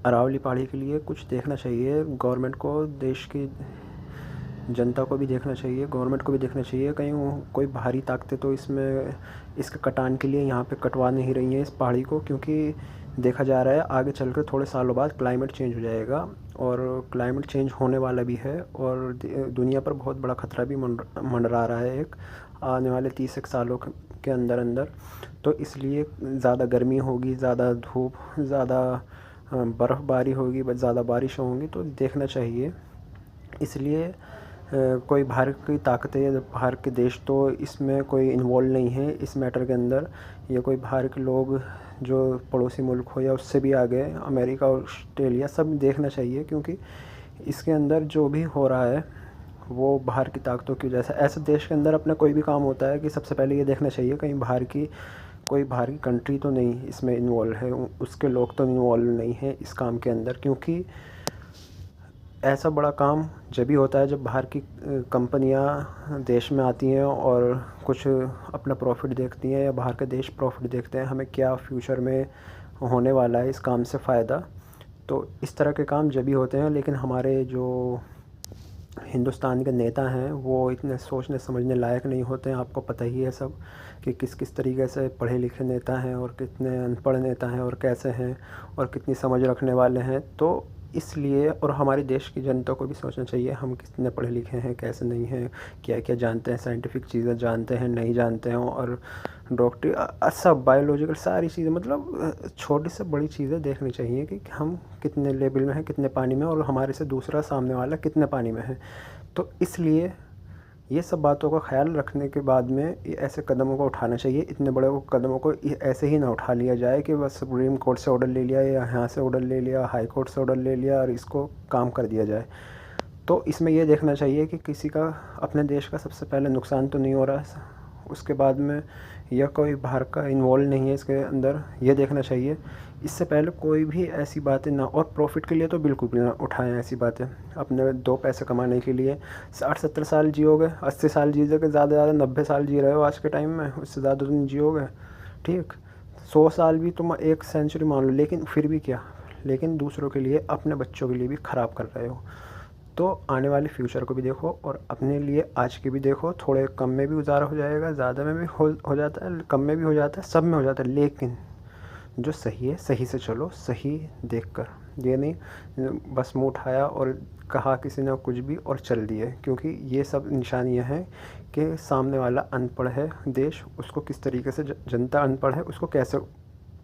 अरावली पहाड़ी के लिए कुछ देखना चाहिए गवर्नमेंट को, देश की जनता को भी देखना चाहिए, गवर्नमेंट को भी देखना चाहिए। कहीं कोई बाहरी ताकतें तो इसके कटान के लिए यहाँ पे कटवा नहीं रही हैं इस पहाड़ी को, क्योंकि देखा जा रहा है आगे चलकर थोड़े सालों बाद क्लाइमेट चेंज हो जाएगा और क्लाइमेट चेंज होने वाला भी है और दुनिया पर बहुत बड़ा ख़तरा भी मंडरा रहा है एक आने वाले 30 सालों के अंदर अंदर। तो इसलिए ज़्यादा गर्मी होगी, ज़्यादा धूप, ज़्यादा बर्फ़बारी होगी, ज़्यादा बारिश होंगी, तो देखना चाहिए। इसलिए कोई बाहर की ताकतें या बाहर के देश तो इसमें कोई इन्वॉल्व नहीं है इस मैटर के अंदर, या कोई बाहर के लोग जो पड़ोसी मुल्क हो या उससे भी आगे अमेरिका और ऑस्ट्रेलिया, सब देखना चाहिए, क्योंकि इसके अंदर जो भी हो रहा है वो बाहर की ताकतों की वजह से। ऐसे देश के अंदर अपना कोई भी काम होता है कि सबसे पहले ये देखना चाहिए कहीं कोई बाहर की कंट्री तो नहीं इसमें इन्वॉल्व है, उसके लोग तो इन्वॉल्व नहीं है इस काम के अंदर। क्योंकि ऐसा बड़ा काम जब भी होता है जब बाहर की कंपनियां देश में आती हैं और कुछ अपना प्रॉफिट देखती हैं, या बाहर के देश प्रॉफिट देखते हैं, हमें क्या फ्यूचर में होने वाला है इस काम से फ़ायदा। तो इस तरह के काम जब भी होते हैं, लेकिन हमारे जो हिंदुस्तान के नेता हैं वो इतने सोचने समझने लायक नहीं होते हैं। आपको पता ही है सब कि किस किस तरीके से पढ़े लिखे नेता हैं और कितने अनपढ़ नेता हैं और कैसे हैं और कितनी समझ रखने वाले हैं। तो इसलिए और हमारे देश की जनता को भी सोचना चाहिए हम कितने पढ़े लिखे हैं, कैसे नहीं हैं, क्या क्या जानते हैं, साइंटिफिक चीज़ें जानते हैं, नहीं जानते हैं, और डॉक्टरी सब बायोलॉजिकल सारी चीज़ें, मतलब छोटी से बड़ी चीज़ें देखनी चाहिए कि हम कितने लेवल में हैं, कितने पानी में, और हमारे से दूसरा सामने वाला कितने पानी में है। तो इसलिए ये सब बातों का ख्याल रखने के बाद में ये ऐसे कदमों को उठाना चाहिए। इतने बड़े कदमों को ऐसे ही ना उठा लिया जाए कि बस सुप्रीम कोर्ट से ऑर्डर ले लिया या यहाँ से ऑर्डर ले लिया, हाई कोर्ट से ऑर्डर ले लिया और इसको काम कर दिया जाए। तो इसमें ये देखना चाहिए कि किसी का, अपने देश का सबसे पहले नुकसान तो नहीं हो रहा है, उसके बाद में या कोई बाहर का इन्वॉल्व नहीं है इसके अंदर, ये देखना चाहिए। इससे पहले कोई भी ऐसी बातें ना, और प्रॉफिट के लिए तो बिल्कुल भी ना उठाएं ऐसी बातें। अपने 2 पैसे कमाने के लिए 60-70 साल जियोगे, 80 साल जी के ज़्यादा 90 साल जी रहे हो आज के टाइम में, उससे ज़्यादा तो नहीं जियोगे। ठीक, 100 साल भी तुम 1 सेंचुरी मान लो, लेकिन फिर भी क्या, लेकिन दूसरों के लिए, अपने बच्चों के लिए भी ख़राब कर रहे हो। तो आने वाले फ्यूचर को भी देखो और अपने लिए आज के भी देखो। थोड़े कम में भी गुजारा हो जाएगा, ज़्यादा में भी हो जाता है, कम में भी हो जाता है, सब में हो जाता है, लेकिन जो सही है सही से चलो, सही देखकर। ये नहीं बस मुँह उठाया और कहा किसी ने कुछ भी और चल दिए, क्योंकि ये सब निशानियां हैं कि सामने वाला अनपढ़ है देश, उसको किस तरीके से, जनता अनपढ़ है उसको कैसे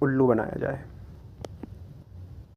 उल्लू बनाया जाए।